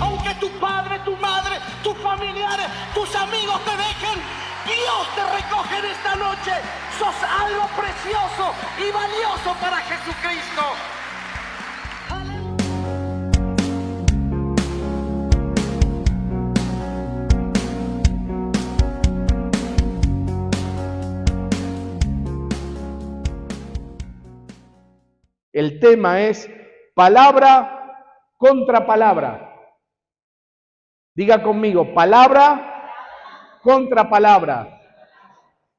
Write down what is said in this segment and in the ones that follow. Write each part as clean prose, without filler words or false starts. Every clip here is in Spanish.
Aunque tu padre, tu madre, tus familiares, tus amigos te dejen, Dios te recoge en esta noche. Sos algo precioso y valioso para Jesucristo. El tema es palabra contra palabra. Diga conmigo, palabra contra palabra.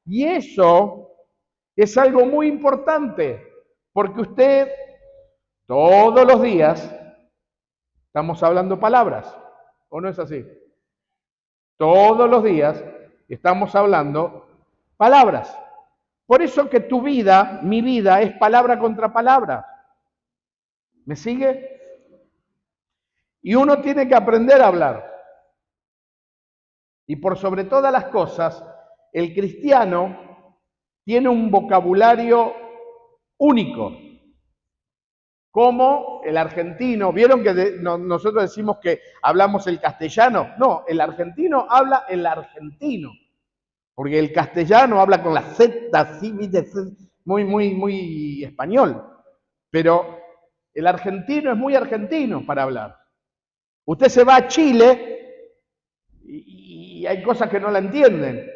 Y eso es algo muy importante, porque usted todos los días estamos hablando palabras, ¿o no es así? Todos los días estamos hablando palabras. Por eso que tu vida, mi vida, es palabra contra palabra. ¿Me sigue? Y uno tiene que aprender a hablar. Y por sobre todas las cosas, el cristiano tiene un vocabulario único, como el argentino. ¿Vieron que nosotros decimos que hablamos el castellano? No, el argentino habla el argentino, porque el castellano habla con la Z, así, muy español. Pero el argentino es muy argentino para hablar. Usted se va a Chile y hay cosas que no la entienden.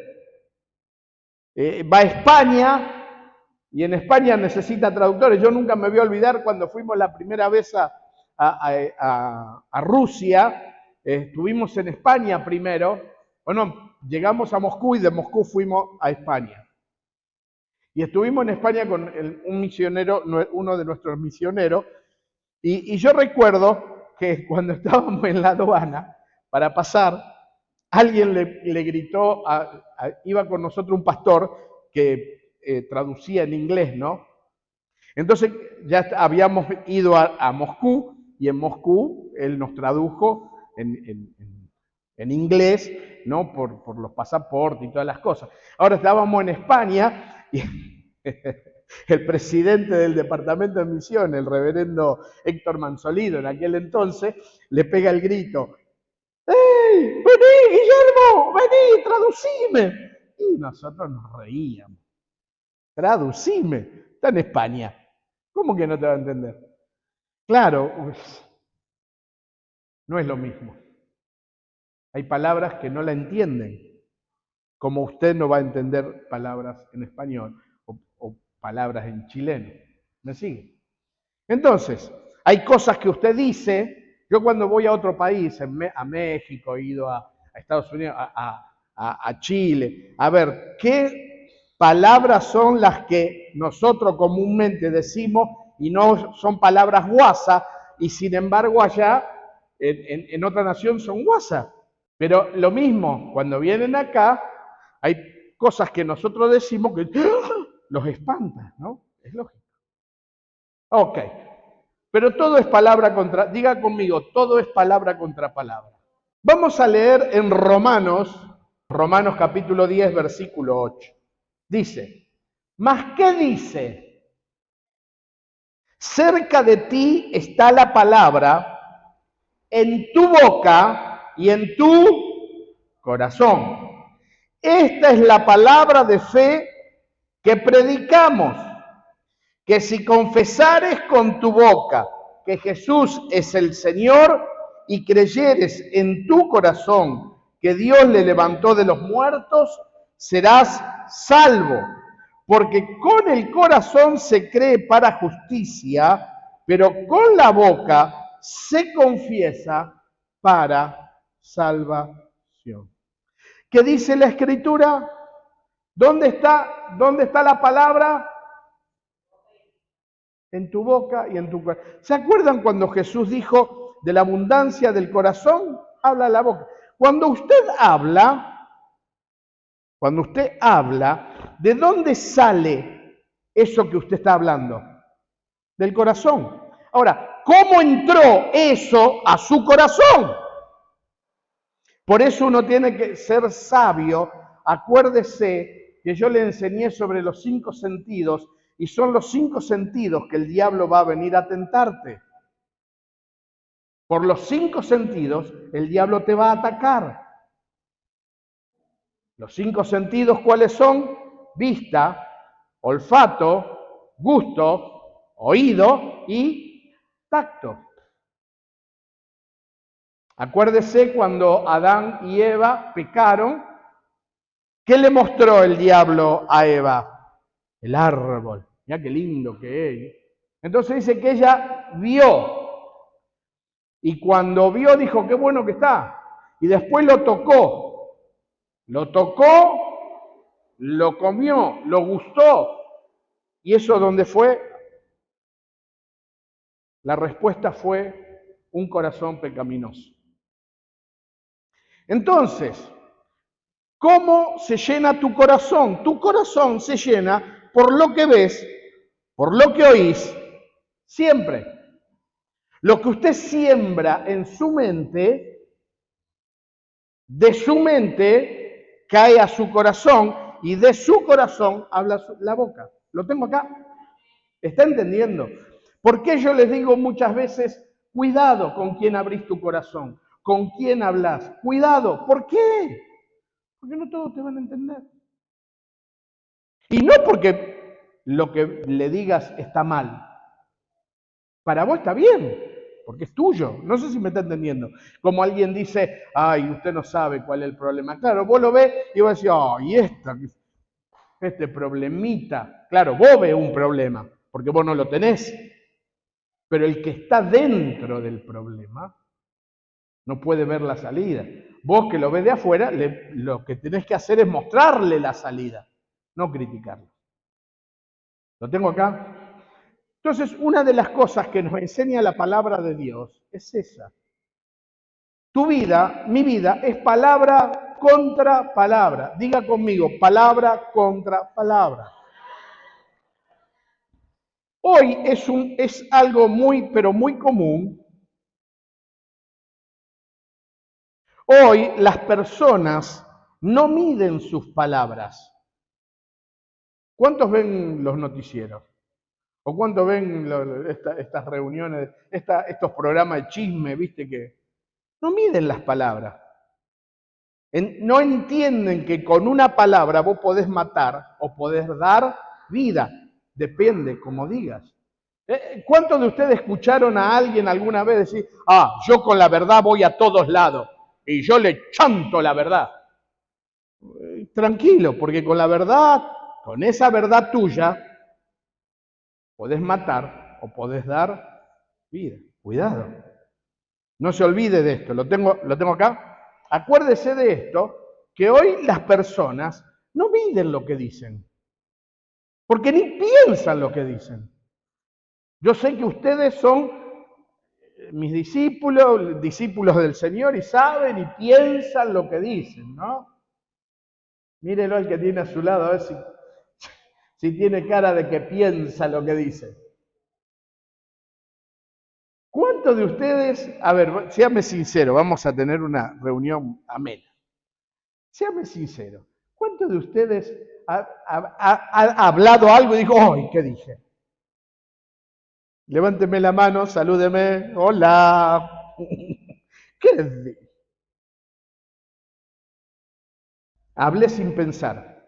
Va a España y en España necesita traductores. Yo nunca me voy a olvidar cuando fuimos la primera vez a Rusia. Estuvimos en España primero. Bueno, llegamos a Moscú y de Moscú fuimos a España. Y estuvimos en España con un misionero, uno de nuestros misioneros. Y yo recuerdo que cuando estábamos en la aduana para pasar, alguien le gritó, iba con nosotros un pastor que traducía en inglés, ¿no? Entonces ya habíamos ido a Moscú y en Moscú él nos tradujo en inglés, ¿no? Por los pasaportes y todas las cosas. Ahora estábamos en España y el presidente del departamento de misión, el reverendo Héctor Manzolido, en aquel entonces, le pega el grito: ¡Ey, vení, Guillermo, vení, traducime! Y nosotros nos reíamos. Traducime, está en España. ¿Cómo que no te va a entender? Claro, no es lo mismo. Hay palabras que no la entienden, como usted no va a entender palabras en español o palabras en chileno. ¿Me sigue? Entonces, hay cosas que usted dice. Yo cuando voy a otro país, a México, he ido a Estados Unidos, a Chile, a ver, ¿qué palabras son las que nosotros comúnmente decimos y no son palabras guasa, y sin embargo allá, en otra nación son guasa? Pero lo mismo, cuando vienen acá, hay cosas que nosotros decimos que los espanta, ¿no? Es lógico. Ok. Pero todo es palabra contra, diga conmigo, todo es palabra contra palabra. Vamos a leer en Romanos capítulo 10, versículo 8. Dice, ¿mas qué dice? Cerca de ti está la palabra, en tu boca y en tu corazón. Esta es la palabra de fe que predicamos, que si confesares con tu boca que Jesús es el Señor y creyeres en tu corazón que Dios le levantó de los muertos, serás salvo. Porque con el corazón se cree para justicia, pero con la boca se confiesa para salvación. ¿Qué dice la Escritura? ¿Dónde está la palabra? En tu boca y en tu corazón. ¿Se acuerdan cuando Jesús dijo, de la abundancia del corazón habla la boca? Cuando usted habla, ¿de dónde sale eso que usted está hablando? Del corazón. Ahora, ¿cómo entró eso a su corazón? Por eso uno tiene que ser sabio. Acuérdese que yo le enseñé sobre los 5 sentidos y son los 5 sentidos que el diablo va a venir a tentarte. Por los 5 sentidos el diablo te va a atacar. Los 5 sentidos, ¿cuáles son? Vista, olfato, gusto, oído y tacto. Acuérdese cuando Adán y Eva pecaron, ¿qué le mostró el diablo a Eva? El árbol. Mirá qué lindo que es. Entonces dice que ella vio. Y cuando vio dijo, qué bueno que está. Y después lo tocó. Lo tocó, lo comió, lo gustó. ¿Y eso dónde fue? La respuesta fue un corazón pecaminoso. Entonces, ¿cómo se llena tu corazón? Tu corazón se llena por lo que ves, por lo que oís, siempre. Lo que usted siembra en su mente, de su mente cae a su corazón y de su corazón habla la boca. Lo tengo acá. ¿Está entendiendo? ¿Por qué yo les digo muchas veces, cuidado con quién abrís tu corazón, con quién hablas? Cuidado. ¿Por qué? Porque no todos te van a entender. Y no porque lo que le digas está mal. Para vos está bien, porque es tuyo. No sé si me está entendiendo. Como alguien dice, ay, usted no sabe cuál es el problema. Claro, vos lo ves y vos decís, ay, este problemita. Claro, vos ves un problema, porque vos no lo tenés. Pero el que está dentro del problema no puede ver la salida. Vos que lo ves de afuera, lo que tenés que hacer es mostrarle la salida, no criticarlo. ¿Lo tengo acá? Entonces, una de las cosas que nos enseña la palabra de Dios es esa. Tu vida, mi vida, es palabra contra palabra. Diga conmigo, palabra contra palabra. Hoy es algo muy, pero muy común. Hoy las personas no miden sus palabras. ¿Cuántos ven los noticieros? ¿O cuántos ven estas reuniones, estos programas de chisme, viste, que no miden las palabras? No entienden que con una palabra vos podés matar o podés dar vida. Depende, como digas. ¿Cuántos de ustedes escucharon a alguien alguna vez decir, yo con la verdad voy a todos lados y yo le chanto la verdad? Tranquilo, porque con la verdad, con esa verdad tuya, podés matar o podés dar vida. Cuidado. No se olvide de esto. ¿Lo tengo acá? Acuérdese de esto, que hoy las personas no miden lo que dicen, porque ni piensan lo que dicen. Yo sé que ustedes son mis discípulos del Señor y saben y piensan lo que dicen, ¿no? Mírelo al que tiene a su lado, a ver si tiene cara de que piensa lo que dice. ¿Cuántos de ustedes, a ver, séame sincero, vamos a tener una reunión amena. Séame sincero, ¿cuántos de ustedes ha hablado algo y dijo, ¡ay, qué dije! Levánteme la mano, salúdeme, hola. ¿Qué les dije? Hablé sin pensar,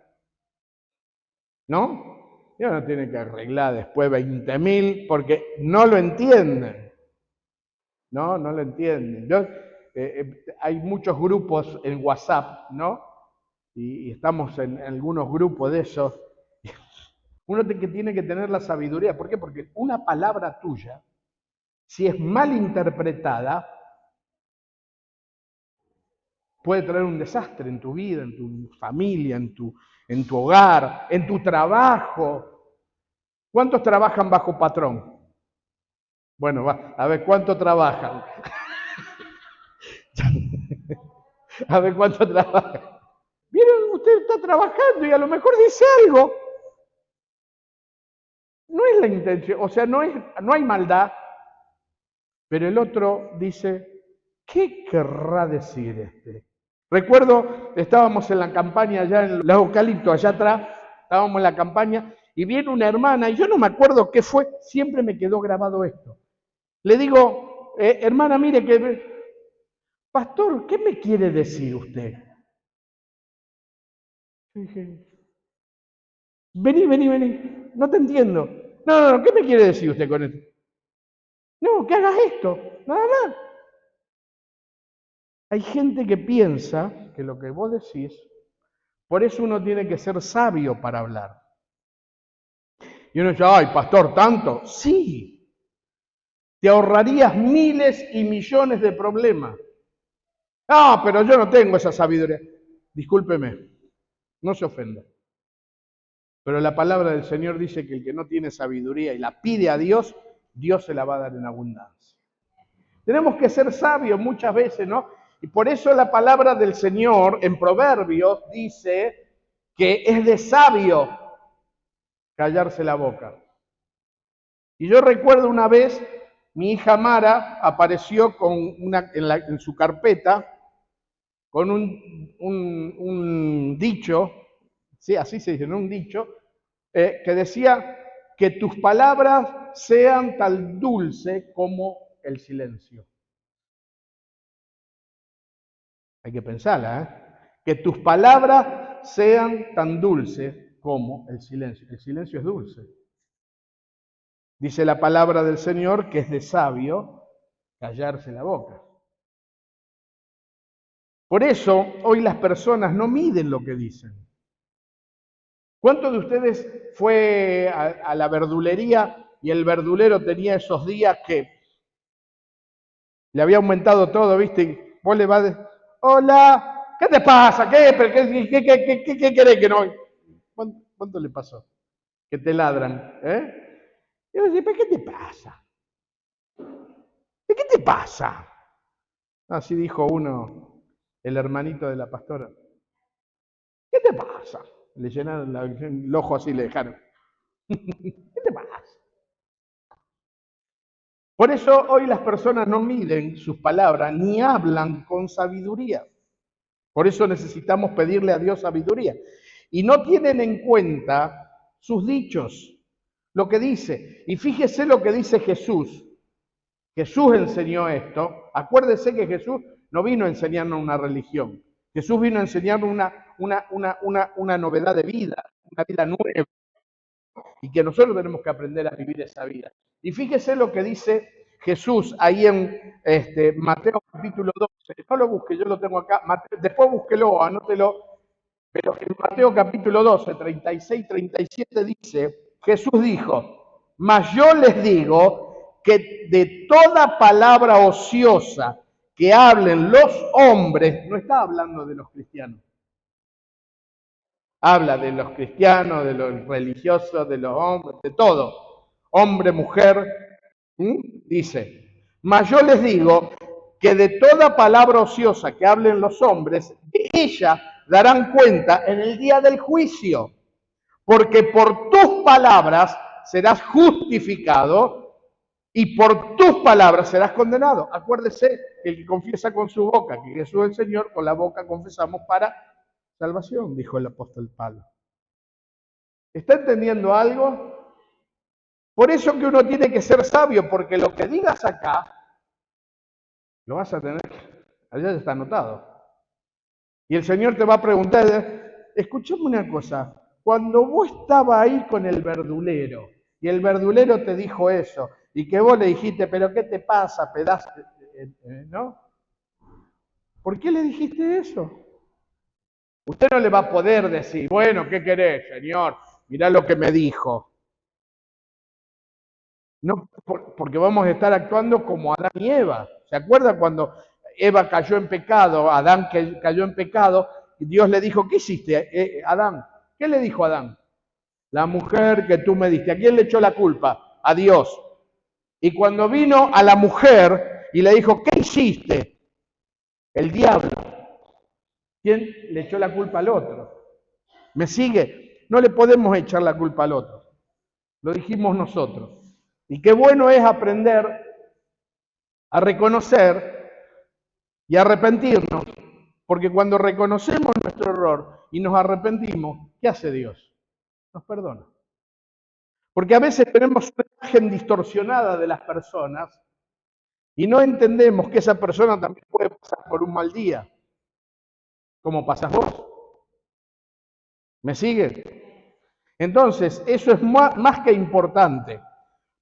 ¿no? Ya no tiene que arreglar después 20.000 porque no lo entienden. No lo entienden. Hay muchos grupos en WhatsApp, ¿no? Y estamos en algunos grupos de esos. Uno que tiene que tener la sabiduría. ¿Por qué? Porque una palabra tuya, si es mal interpretada, puede traer un desastre en tu vida, en tu familia, en tu hogar, en tu trabajo. ¿Cuántos trabajan bajo patrón? Bueno, a ver, ¿cuántos trabajan? A ver cuánto trabaja. Vieron, usted está trabajando y a lo mejor dice algo. No es la intención, o sea, no hay maldad, pero el otro dice, ¿qué querrá decir este? Recuerdo, estábamos en la campaña allá en los eucaliptos, allá atrás, estábamos en la campaña, y viene una hermana, y yo no me acuerdo qué fue, siempre me quedó grabado esto. Le digo, hermana, mire que, pastor, ¿qué me quiere decir usted? Dije, vení, no te entiendo. No, ¿qué me quiere decir usted con esto? No, que hagas esto, nada más. Hay gente que piensa que lo que vos decís, por eso uno tiene que ser sabio para hablar. Y uno dice, ay, pastor, ¿tanto? Sí, te ahorrarías miles y millones de problemas. Ah, pero yo no tengo esa sabiduría. Discúlpeme, no se ofenda. Pero la palabra del Señor dice que el que no tiene sabiduría y la pide a Dios, Dios se la va a dar en abundancia. Tenemos que ser sabios muchas veces, ¿no? Y por eso la palabra del Señor en Proverbios dice que es de sabio callarse la boca. Y yo recuerdo una vez, mi hija Mara apareció con en su carpeta con un dicho, sí, así se dice, ¿no? Un dicho, que decía que tus palabras sean tan dulces como el silencio. Hay que pensarla, ¿eh? Que tus palabras sean tan dulces como el silencio. El silencio es dulce. Dice la palabra del Señor que es de sabio callarse la boca. Por eso hoy las personas no miden lo que dicen. ¿Cuántos de ustedes fue a la verdulería y el verdulero tenía esos días que le había aumentado todo, viste? Y vos le vas a hola, ¿qué te pasa? ¿Qué querés que no? ¿Cuánto le pasó? Que te ladran, ¿eh? Y yo decía, ¿pero qué te pasa? ¿Qué te pasa? Así dijo uno, el hermanito de la pastora. ¿Qué te pasa? Le llenaron el ojo así, le dejaron. ¿Qué te pasa? Por eso hoy las personas no miden sus palabras ni hablan con sabiduría. Por eso necesitamos pedirle a Dios sabiduría. Y no tienen en cuenta sus dichos, lo que dice. Y fíjese lo que dice Jesús. Jesús enseñó esto. Acuérdese que Jesús no vino a enseñarnos una religión. Jesús vino a enseñarnos una novedad de vida, una vida nueva. Y que nosotros tenemos que aprender a vivir esa vida. Y fíjese lo que dice Jesús ahí en Mateo capítulo 12. No lo busque, yo lo tengo acá. Después búsquelo, anótelo. Pero en Mateo capítulo 12, 36, 37 dice, Jesús dijo, mas yo les digo que de toda palabra ociosa que hablen los hombres, no está hablando de los cristianos. Habla de los cristianos, de los religiosos, de los hombres, de todo. Hombre, mujer, dice. Mas yo les digo que de toda palabra ociosa que hablen los hombres, de ella darán cuenta en el día del juicio. Porque por tus palabras serás justificado y por tus palabras serás condenado. Acuérdese que el que confiesa con su boca que Jesús es el Señor, con la boca confesamos para salvación, dijo el apóstol Pablo. ¿Está entendiendo algo? Por eso que uno tiene que ser sabio, porque lo que digas acá, lo vas a tener, allá ya está anotado. Y el Señor te va a preguntar, escúchame una cosa, cuando vos estabas ahí con el verdulero, y el verdulero te dijo eso, y que vos le dijiste, pero ¿qué te pasa, pedazo? ¿No? ¿Por qué le dijiste eso? Usted no le va a poder decir, bueno, ¿qué querés, Señor? Mirá lo que me dijo. No, porque vamos a estar actuando como Adán y Eva. ¿Se acuerdan cuando Eva cayó en pecado, Adán cayó en pecado, y Dios le dijo, ¿qué hiciste, Adán? ¿Qué le dijo Adán? La mujer que tú me diste. ¿A quién le echó la culpa? A Dios. Y cuando vino a la mujer y le dijo, ¿qué hiciste? El diablo. ¿Quién le echó la culpa al otro? ¿Me sigue? No le podemos echar la culpa al otro. Lo dijimos nosotros. Y qué bueno es aprender a reconocer y arrepentirnos, porque cuando reconocemos nuestro error y nos arrepentimos, ¿qué hace Dios? Nos perdona. Porque a veces tenemos una imagen distorsionada de las personas y no entendemos que esa persona también puede pasar por un mal día, como pasas vos. ¿Me sigue? Entonces, eso es más que importante.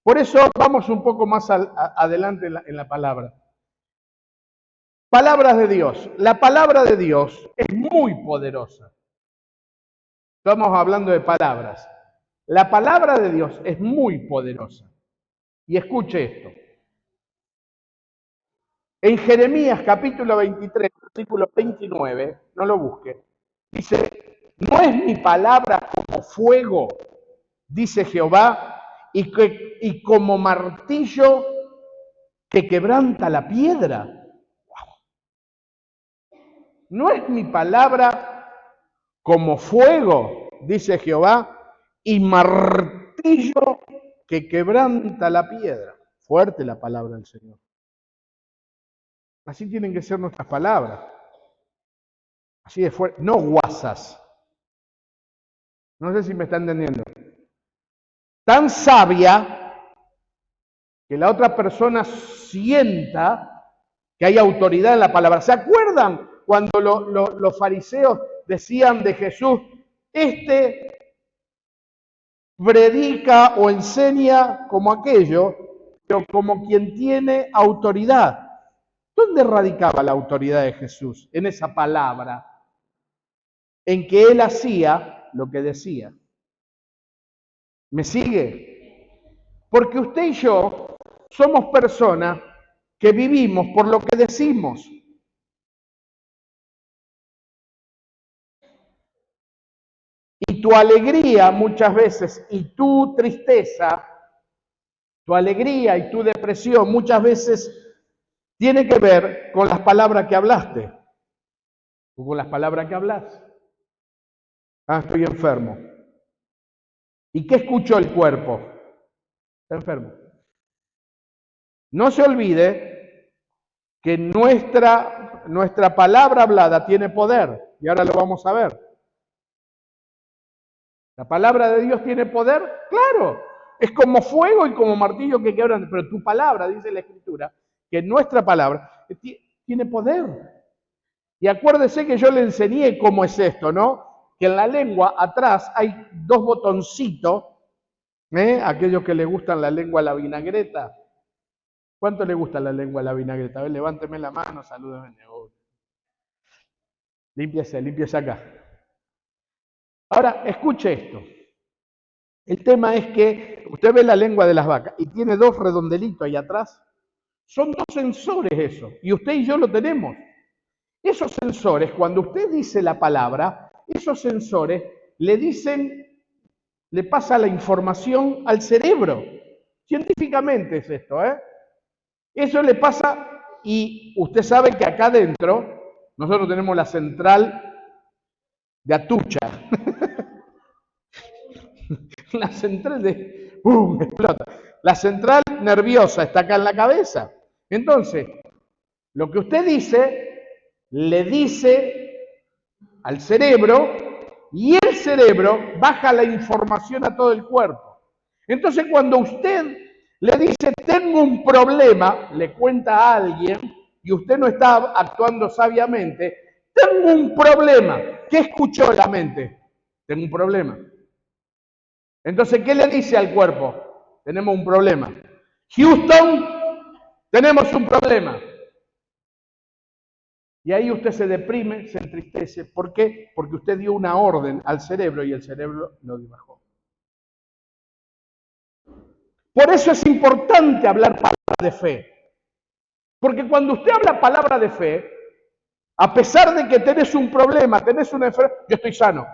Por eso vamos un poco más adelante en la palabra. Palabras de Dios. La palabra de Dios es muy poderosa. Estamos hablando de palabras. La palabra de Dios es muy poderosa. Y escuche esto. En Jeremías capítulo 23, versículo 29, no lo busque, dice, ¿no es mi palabra como fuego, dice Jehová, y como martillo que quebranta la piedra? ¿No es mi palabra como fuego, dice Jehová, y martillo que quebranta la piedra? Fuerte la palabra del Señor. Así tienen que ser nuestras palabras. Así de fuerte, no guasas. No sé si me está entendiendo. Tan sabia que la otra persona sienta que hay autoridad en la palabra. ¿Se acuerdan cuando los fariseos decían de Jesús, este predica o enseña como aquello, pero como quien tiene autoridad? ¿Dónde radicaba la autoridad de Jesús? En esa palabra, en que él hacía lo que decía. ¿Me sigue? Porque usted y yo somos personas que vivimos por lo que decimos. Y tu alegría muchas veces y tu tristeza, tu alegría y tu depresión muchas veces tiene que ver con las palabras que hablaste o con las palabras que hablas. Ah, estoy enfermo. ¿Y qué escuchó el cuerpo? Está enfermo. No se olvide que nuestra palabra hablada tiene poder, y ahora lo vamos a ver. ¿La palabra de Dios tiene poder? Claro, es como fuego y como martillo que quebran, pero tu palabra, dice la Escritura, que nuestra palabra tiene poder. Y acuérdese que yo le enseñé cómo es esto, ¿no? Que en la lengua atrás hay dos botoncitos, aquellos que le gustan la lengua a la vinagreta. ¿Cuánto le gusta la lengua a la vinagreta? A ver, levánteme la mano, salúdeme. Límpiese acá. Ahora, escuche esto. El tema es que usted ve la lengua de las vacas y tiene dos redondelitos ahí atrás. Son dos sensores eso, y usted y yo lo tenemos. Esos sensores, cuando usted dice la palabra, esos sensores le pasa la información al cerebro. Científicamente es esto, ¿eh? Eso le pasa y usted sabe que acá adentro nosotros tenemos la central de Atucha. La central de... ¡Bum! Explota. La central nerviosa está acá en la cabeza. Entonces, lo que usted dice, le dice al cerebro y el cerebro baja la información a todo el cuerpo. Entonces, cuando usted le dice, tengo un problema, le cuenta a alguien y usted no está actuando sabiamente, tengo un problema. ¿Qué escuchó la mente? Tengo un problema. Entonces, ¿qué le dice al cuerpo? Tenemos un problema. Houston, tenemos un problema. Y ahí usted se deprime, se entristece. ¿Por qué? Porque usted dio una orden al cerebro y el cerebro lo bajó. Por eso es importante hablar palabras de fe. Porque cuando usted habla palabra de fe, a pesar de que tenés un problema, tenés una enfermedad, yo estoy sano.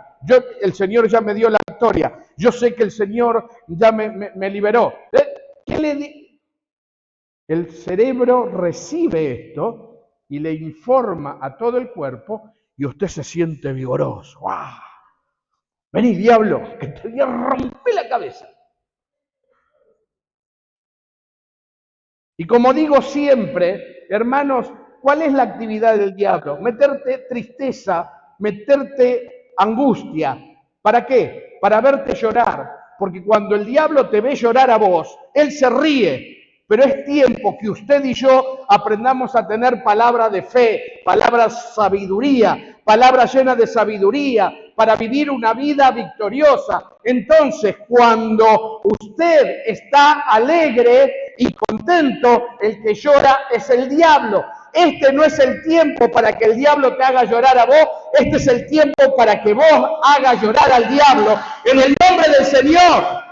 El Señor ya me dio la victoria. Yo sé que el Señor ya me liberó. ¿Qué le di? El cerebro recibe esto y le informa a todo el cuerpo y usted se siente vigoroso. ¡Wow! Vení, diablo, que te voy a romper la cabeza. Y como digo siempre, hermanos, ¿cuál es la actividad del diablo? Meterte tristeza, meterte angustia. ¿Para qué? Para verte llorar. Porque cuando el diablo te ve llorar a vos, él se ríe. Pero es tiempo que usted y yo aprendamos a tener palabra de fe, palabra sabiduría, palabra llena de sabiduría para vivir una vida victoriosa. Entonces, cuando usted está alegre y contento, el que llora es el diablo. Este no es el tiempo para que el diablo te haga llorar a vos, este es el tiempo para que vos hagas llorar al diablo en el nombre del Señor.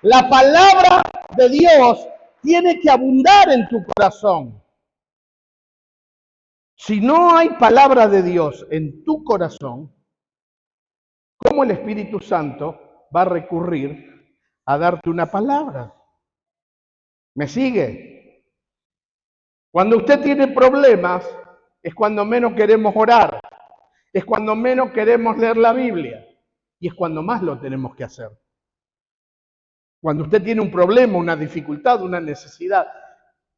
La palabra de Dios tiene que abundar en tu corazón. Si no hay palabra de Dios en tu corazón, ¿cómo el Espíritu Santo va a recurrir a darte una palabra? ¿Me sigue? Cuando usted tiene problemas, es cuando menos queremos orar, es cuando menos queremos leer la Biblia y es cuando más lo tenemos que hacer. Cuando usted tiene un problema, una dificultad, una necesidad,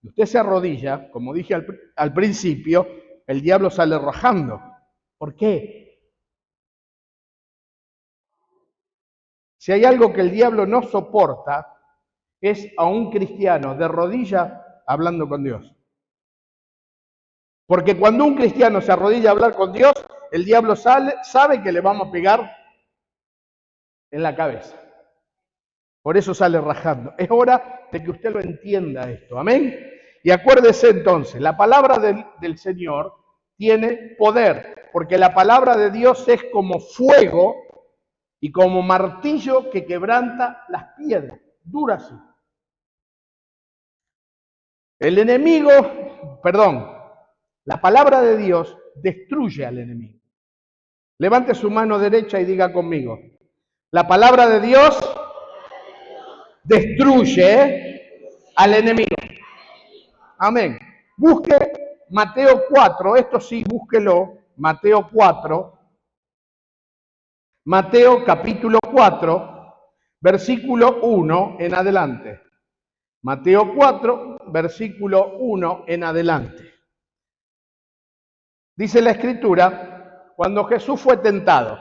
y usted se arrodilla, como dije al principio, el diablo sale rajando. ¿Por qué? Si hay algo que el diablo no soporta, es a un cristiano de rodillas hablando con Dios. Porque cuando un cristiano se arrodilla a hablar con Dios, el diablo sabe que le vamos a pegar en la cabeza. Por eso sale rajando. Es hora de que usted lo entienda esto. Amén. Y acuérdese entonces, la palabra del Señor tiene poder, porque la palabra de Dios es como fuego y como martillo que quebranta las piedras. Dura así. El enemigo, la palabra de Dios destruye al enemigo. Levante su mano derecha y diga conmigo, la palabra de Dios destruye al enemigo. Amén. Busque Mateo 4, esto sí, búsquelo, Mateo 4, Mateo capítulo 4, versículo 1 en adelante. Mateo 4, versículo 1 en adelante. Dice la Escritura, cuando Jesús fue tentado.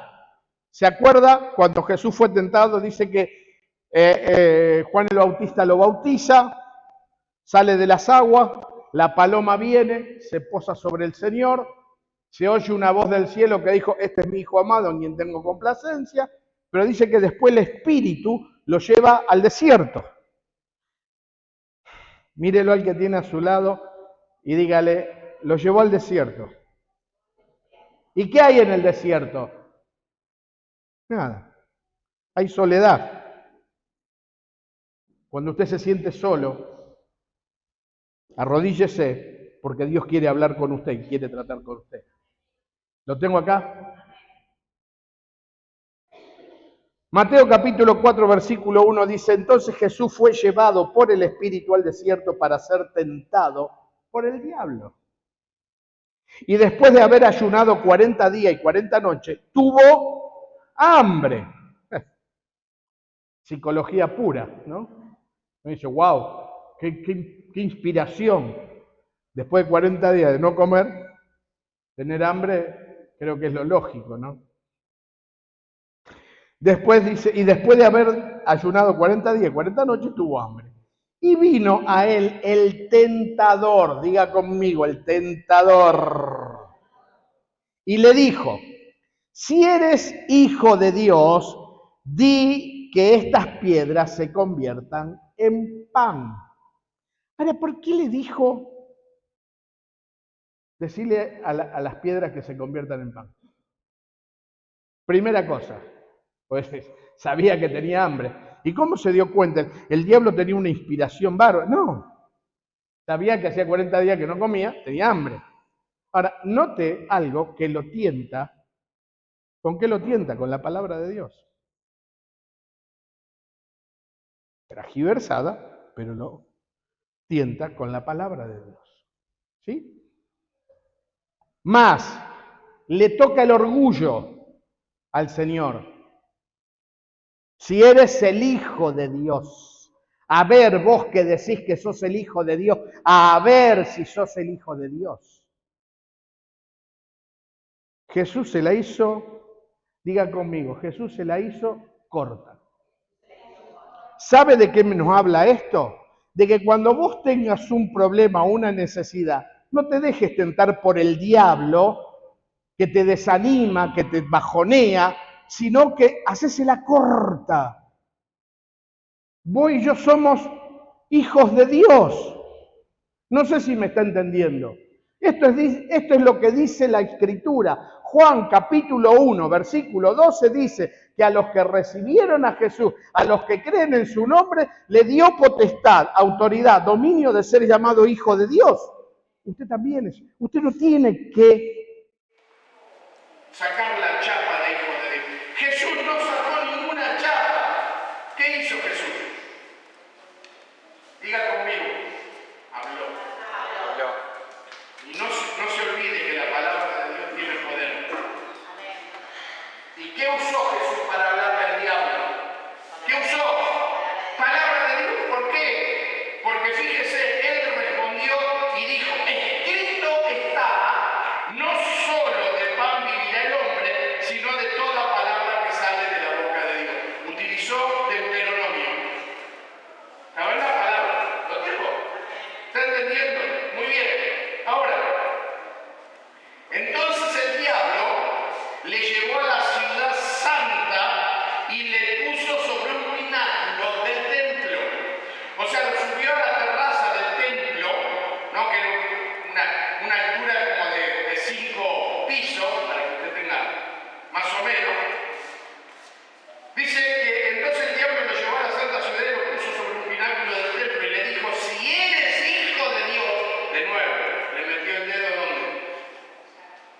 ¿Se acuerda? Cuando Jesús fue tentado, dice que Juan el Bautista lo bautiza, sale de las aguas, la paloma viene, se posa sobre el Señor, se oye una voz del cielo que dijo, este es mi Hijo amado en quien tengo complacencia, pero dice que después el Espíritu lo lleva al desierto. Mírelo al que tiene a su lado y dígale, lo llevó al desierto. ¿Y qué hay en el desierto? Nada. Hay soledad. Cuando usted se siente solo, arrodíllese porque Dios quiere hablar con usted y quiere tratar con usted. ¿Lo tengo acá? Mateo capítulo 4, versículo 1 dice, entonces Jesús fue llevado por el Espíritu al desierto para ser tentado por el diablo. Y después de haber ayunado 40 días y 40 noches, tuvo hambre. Psicología pura, ¿no? Me dice, wow, qué inspiración. Después de 40 días de no comer, tener hambre, creo que es lo lógico, ¿no? Después dice, y después de haber ayunado 40 días y 40 noches, tuvo hambre. Y vino a él el tentador, diga conmigo, el tentador. Y le dijo, si eres hijo de Dios, di que estas piedras se conviertan en pan. Ahora, ¿por qué le dijo decirle a las piedras que se conviertan en pan? Primera cosa, pues sabía que tenía hambre. ¿Y cómo se dio cuenta? ¿El diablo tenía una inspiración bárbara? No. Sabía que hacía 40 días que no comía, tenía hambre. Ahora, note algo que lo tienta. ¿Con qué lo tienta? Con la palabra de Dios. Tergiversada, pero tienta con la palabra de Dios. ¿Sí? Más, le toca el orgullo al Señor. Si eres el Hijo de Dios, a ver vos que decís que sos el Hijo de Dios, a ver si sos el Hijo de Dios. Jesús se la hizo, diga conmigo, Jesús se la hizo corta. ¿Sabe de qué nos habla esto? De que cuando vos tengas un problema o una necesidad, no te dejes tentar por el diablo que te desanima, que te bajonea, sino que hacésela corta. Vos y yo somos hijos de Dios. No sé si me está entendiendo. Esto es lo que dice la Escritura. Juan capítulo 1, versículo 12 dice que a los que recibieron a Jesús, a los que creen en su nombre, le dio potestad, autoridad, dominio de ser llamado hijo de Dios. Usted también es. Usted no tiene que sacar la chapa de hijo de Dios. Jesús no sacó ninguna chapa. ¿Qué hizo Jesús? Diga conmigo. Habló. Y no se olvide que la palabra de Dios tiene poder. ¿Y qué usó Jesús para hablarle al diablo? ¿Qué usó? Palabra de Dios. ¿Por qué? Porque fíjese, él respondió y dijo, escrito está, no solo de pan vivirá el hombre, sino de toda palabra que sale de la boca de Dios. Utilizó Deuteronomio. ¿Está bien la palabra? ¿Lo dijo? ¿Está entendiendo? Muy bien. Ahora, entonces el diablo le llevó a la ciudad santa y le puso sobre un pináculo del templo. O sea, lo subió a la terraza del templo, ¿no? Que era una altura como de 5 pisos, para que usted tenga más o menos. Dice que entonces el diablo lo llevó a la santa ciudad y lo puso sobre un pináculo del templo y le dijo, si eres hijo de Dios, de nuevo, le metió el dedo ¿dónde?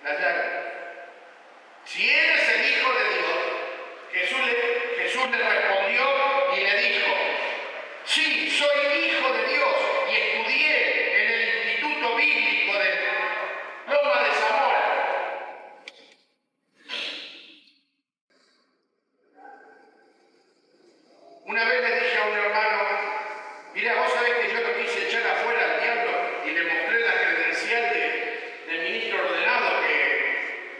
La llaga. Si eres el hijo de Dios, Jesús le respondió y le dijo, sí, soy hijo de Dios y estudié en el Instituto Bíblico de Loma de Zamora. Una vez le dije a un hermano, mira, vos sabés que yo lo quise echar afuera al diablo y le mostré la credencial del ministro ordenado que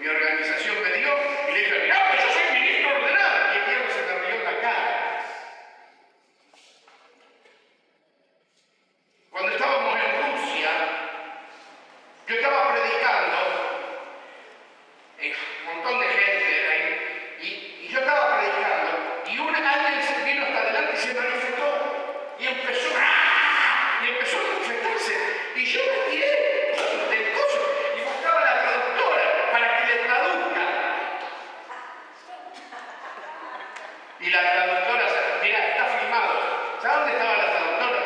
mi organización me dio y le dije, mirá, que yo soy ministro ordenado. Y el diablo se me rió en la cara. Cuando estábamos en Rusia, yo estaba predicando, un montón de gente ahí, y yo estaba predicando, y alguien se vino hasta adelante y se manifestó, y empezó a manifestarse, y yo me tiré del coso, y buscaba a la traductora para que le traduzca. Y la traductora, mira, está filmado, ¿sabes dónde estaba la traductora?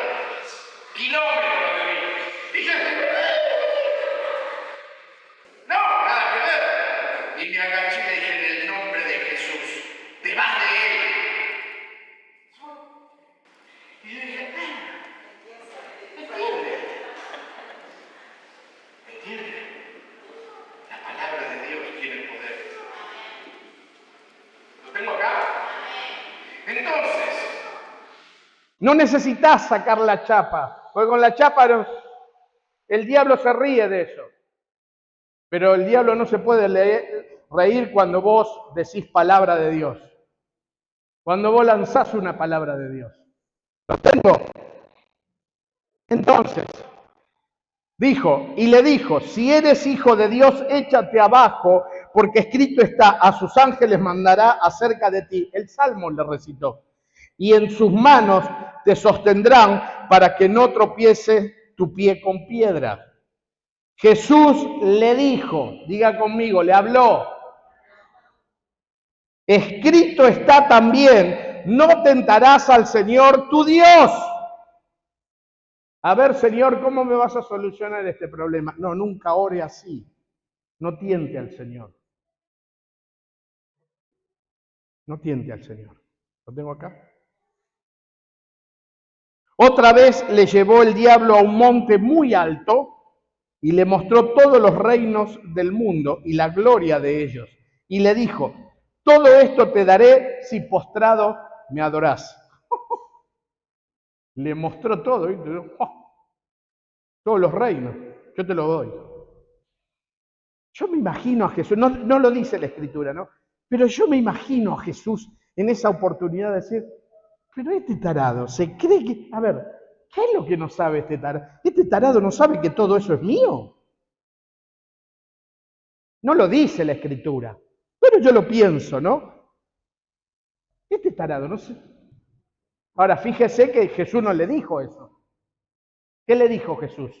Kilómetros de mí. Y yo, no, nada que ver. Y me agaché y le dije, en el nombre de Jesús, te vas de él. Y yo dije, ¿entiende? La palabra de Dios tiene poder. ¿Lo tengo acá? Entonces, no necesitas sacar la chapa, porque con la chapa el diablo se ríe de eso. Pero el diablo no se puede reír cuando vos decís palabra de Dios. Cuando vos lanzás una palabra de Dios. ¿Lo tengo? Entonces, le dijo, si eres hijo de Dios, échate abajo, porque escrito está, a sus ángeles mandará acerca de ti. El Salmo le recitó. Y en sus manos te sostendrán para que no tropiece tu pie con piedra. Jesús le dijo, diga conmigo, le habló. Escrito está también, no tentarás al Señor tu Dios. A ver, Señor, ¿cómo me vas a solucionar este problema? No, nunca ore así. No tiente al Señor. No tiente al Señor. ¿Lo tengo acá? Otra vez le llevó el diablo a un monte muy alto y le mostró todos los reinos del mundo y la gloria de ellos. Y le dijo, todo esto te daré si postrado me adorás. Le mostró todo, ¿viste? Todos los reinos, yo te lo doy. Yo me imagino a Jesús, no lo dice la Escritura, ¿no? Pero yo me imagino a Jesús en esa oportunidad de decir, pero este tarado se cree que, a ver, ¿qué es lo que no sabe este tarado? Este tarado no sabe que todo eso es mío. No lo dice la Escritura, pero yo lo pienso, ¿no? Este tarado, no sé. Ahora, fíjese que Jesús no le dijo eso. ¿Qué le dijo Jesús?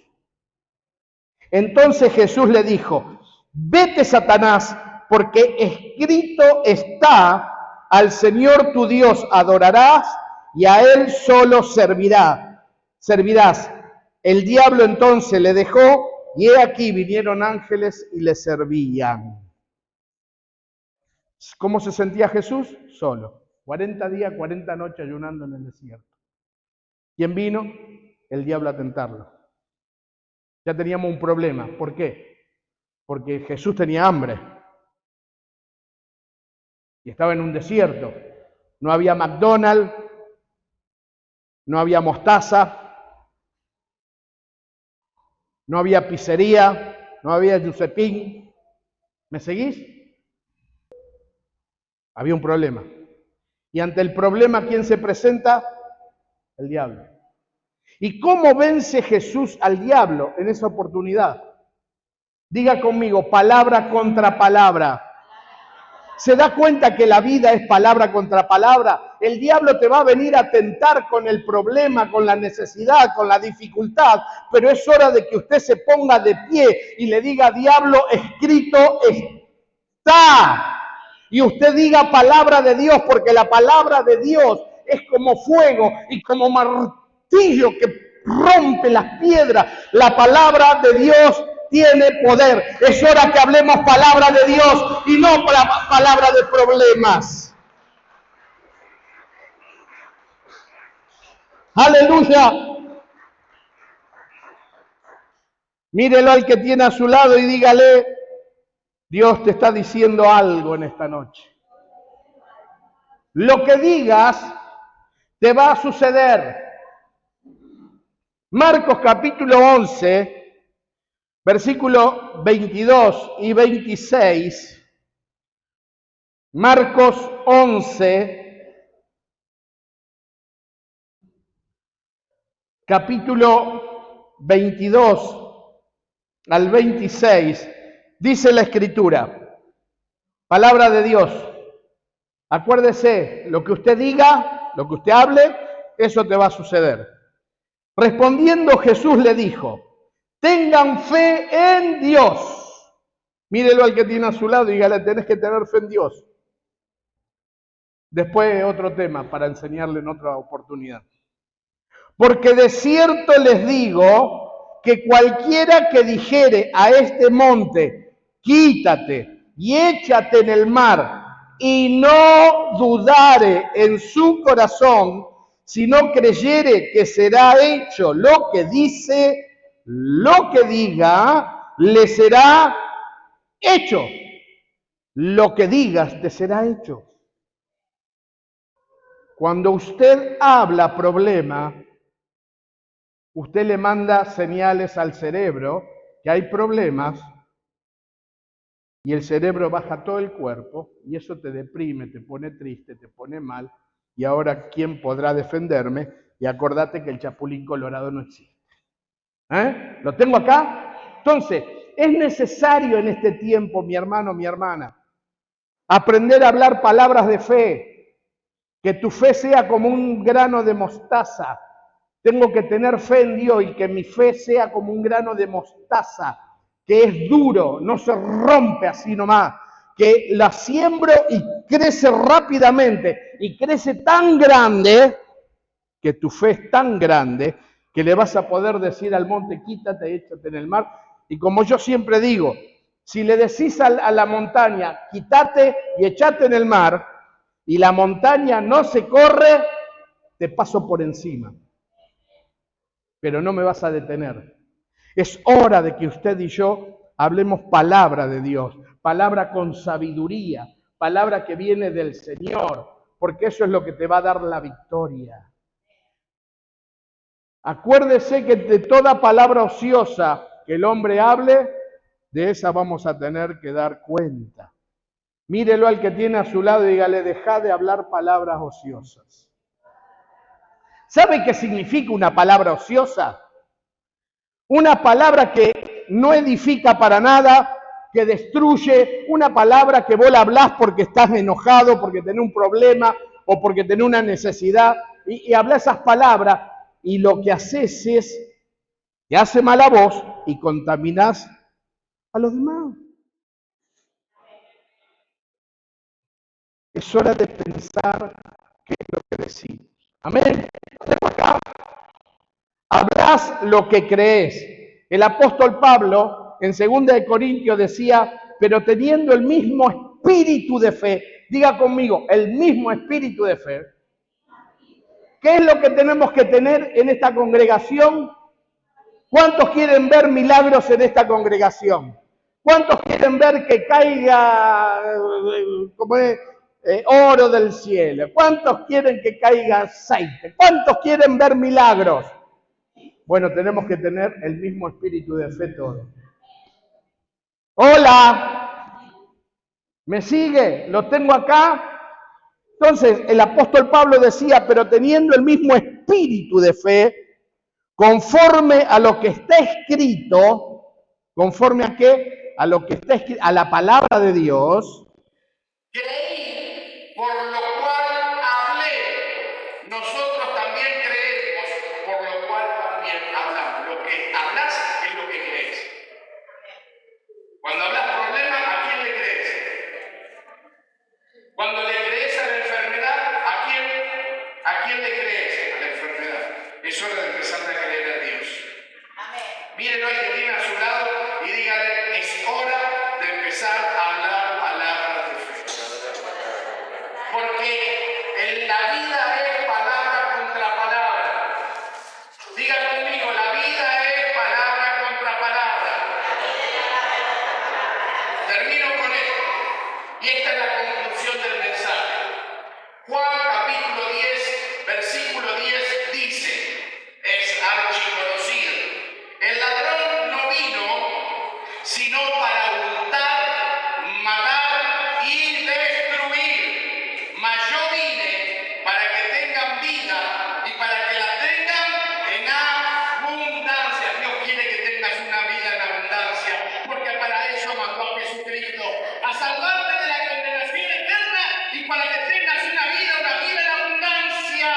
Entonces Jesús le dijo, vete, Satanás, porque escrito está, al Señor tu Dios adorarás y a Él solo servirás. El diablo entonces le dejó y he aquí vinieron ángeles y le servían. ¿Cómo se sentía Jesús? Solo. 40 días, 40 noches ayunando en el desierto. ¿Quién vino? El diablo a tentarlo. Ya teníamos un problema. ¿Por qué? Porque Jesús tenía hambre. Y estaba en un desierto. No había McDonald's, no había mostaza, no había pizzería, no había Giuseppín. ¿Me seguís? Había un problema. Y ante el problema, ¿quién se presenta? El diablo. ¿Y cómo vence Jesús al diablo en esa oportunidad? Diga conmigo, palabra contra palabra. ¿Se da cuenta que la vida es palabra contra palabra? El diablo te va a venir a tentar con el problema, con la necesidad, con la dificultad, pero es hora de que usted se ponga de pie y le diga, diablo, escrito está. Y usted diga palabra de Dios, porque la palabra de Dios es como fuego y como martillo que rompe las piedras. La palabra de Dios tiene poder. Es hora que hablemos palabra de Dios y no palabra de problemas. Aleluya. Mírelo al que tiene a su lado y dígale, Dios te está diciendo algo en esta noche. Lo que digas te va a suceder. Marcos capítulo 11, versículo 22 y 26. Marcos 11, capítulo 22 al 26, dice la Escritura, palabra de Dios. Acuérdese, lo que usted diga, lo que usted hable, eso te va a suceder. Respondiendo Jesús le dijo, tengan fe en Dios. Mírelo al que tiene a su lado y dígale, tenés que tener fe en Dios. Después otro tema para enseñarle en otra oportunidad. Porque de cierto les digo que cualquiera que dijere a este monte, quítate y échate en el mar, y no dudare en su corazón, si no creyere que será hecho lo que dice, lo que diga, le será hecho. Lo que digas te será hecho. Cuando usted habla problema, usted le manda señales al cerebro que hay problemas y el cerebro baja todo el cuerpo y eso te deprime, te pone triste, te pone mal. Y ahora, ¿quién podrá defenderme? Y acordate que el chapulín colorado no existe. ¿Lo tengo acá? Entonces, es necesario en este tiempo, mi hermano, mi hermana, aprender a hablar palabras de fe. Que tu fe sea como un grano de mostaza. Tengo que tener fe en Dios y que mi fe sea como un grano de mostaza, que es duro, no se rompe así nomás, que la siembro y crece rápidamente y crece tan grande, que tu fe es tan grande, que le vas a poder decir al monte, quítate, échate en el mar. Y como yo siempre digo, si le decís a la montaña, quítate y échate en el mar, y la montaña no se corre, te paso por encima. pero no me vas a detener. Es hora de que usted y yo hablemos palabra de Dios, palabra con sabiduría, palabra que viene del Señor, porque eso es lo que te va a dar la victoria. Acuérdese que de toda palabra ociosa que el hombre hable, de esa vamos a tener que dar cuenta. Mírelo al que tiene a su lado y dígale, deja de hablar palabras ociosas. ¿Sabe qué significa una palabra ociosa? Una palabra que no edifica para nada, que destruye, una palabra que vos la hablás porque estás enojado, porque tenés un problema o porque tenés una necesidad, y hablás esas palabras, y lo que haces es, te hace mal a vos y contaminás a los demás. Es hora de pensar qué es lo que decimos. Amén. Acá hablás lo que crees. El apóstol Pablo en 2 Corintios decía, pero teniendo el mismo espíritu de fe, diga conmigo, el mismo espíritu de fe. ¿Qué es lo que tenemos que tener en esta congregación? ¿Cuántos quieren ver milagros en esta congregación? ¿Cuántos quieren ver que caiga oro del cielo? ¿Cuántos quieren que caiga aceite? ¿Cuántos quieren ver milagros? Bueno, tenemos que tener el mismo espíritu de fe todos. Hola, ¿me sigue? ¿Lo tengo acá? Entonces, el apóstol Pablo decía, pero teniendo el mismo espíritu de fe, conforme a lo que está escrito, ¿conforme a qué? A lo que está escrito, a la palabra de Dios. Creí, por lo cual hablé. Nosotros también creemos, por lo cual también hablamos. Lo que hablas es lo que crees. Cuando hablas problema, ¿a quién le crees? Cuando le crees a la enfermedad, ¿a quién le crees a la enfermedad? Es hora de empezar a creer a Dios. Amén. Mírenlo al que tiene a su lado y díganle, es hora de empezar a hablar palabras de fe. Porque en la vida es palabra contra palabra. Diga conmigo, la vida es palabra contra palabra. Termino con esto. Y esta es la conclusión del mensaje. Juan capítulo 10, versículo 10 dice, es archiconocido, el ladrón no vino sino para hurtar, matar y destruir. Mas yo vine para que tengan vida y para que la tengan en abundancia. Dios quiere que tengas una vida en abundancia, porque para eso mandó a Jesucristo, a salvarte de la condenación eterna y para que tengas una vida en abundancia.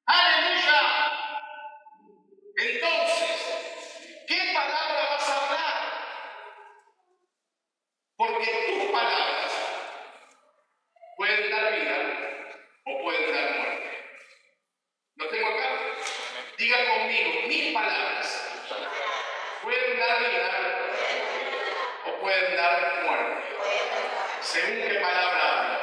¡Aleluya! Entonces, ¿qué palabra vas a hablar? Porque tus palabras pueden dar vida o pueden dar muerte. ¿Lo tengo acá? Diga conmigo, mis palabras pueden dar vida o pueden dar muerte. Según qué palabra habla.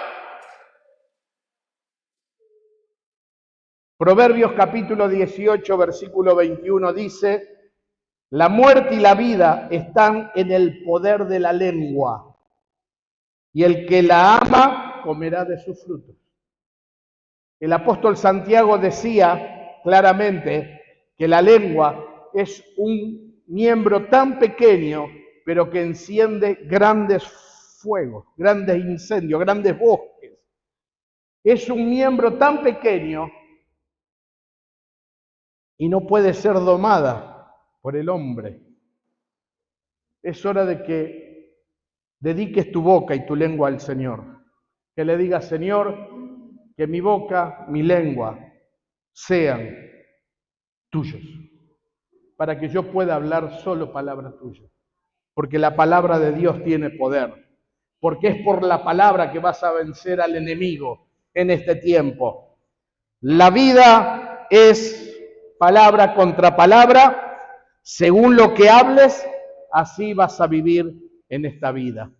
Proverbios capítulo 18, versículo 21 dice, la muerte y la vida están en el poder de la lengua, y el que la ama comerá de sus frutos. El apóstol Santiago decía claramente que la lengua es un miembro tan pequeño, pero que enciende grandes fuegos, grandes incendios, grandes bosques. Es un miembro tan pequeño y no puede ser domada por el hombre. Es hora de que dediques tu boca y tu lengua al Señor. Que le digas, Señor, que mi boca, mi lengua sean tuyos, para que yo pueda hablar solo palabras tuyas. Porque la palabra de Dios tiene poder. Porque es por la palabra que vas a vencer al enemigo en este tiempo. La vida es palabra contra palabra. Según lo que hables, así vas a vivir en esta vida.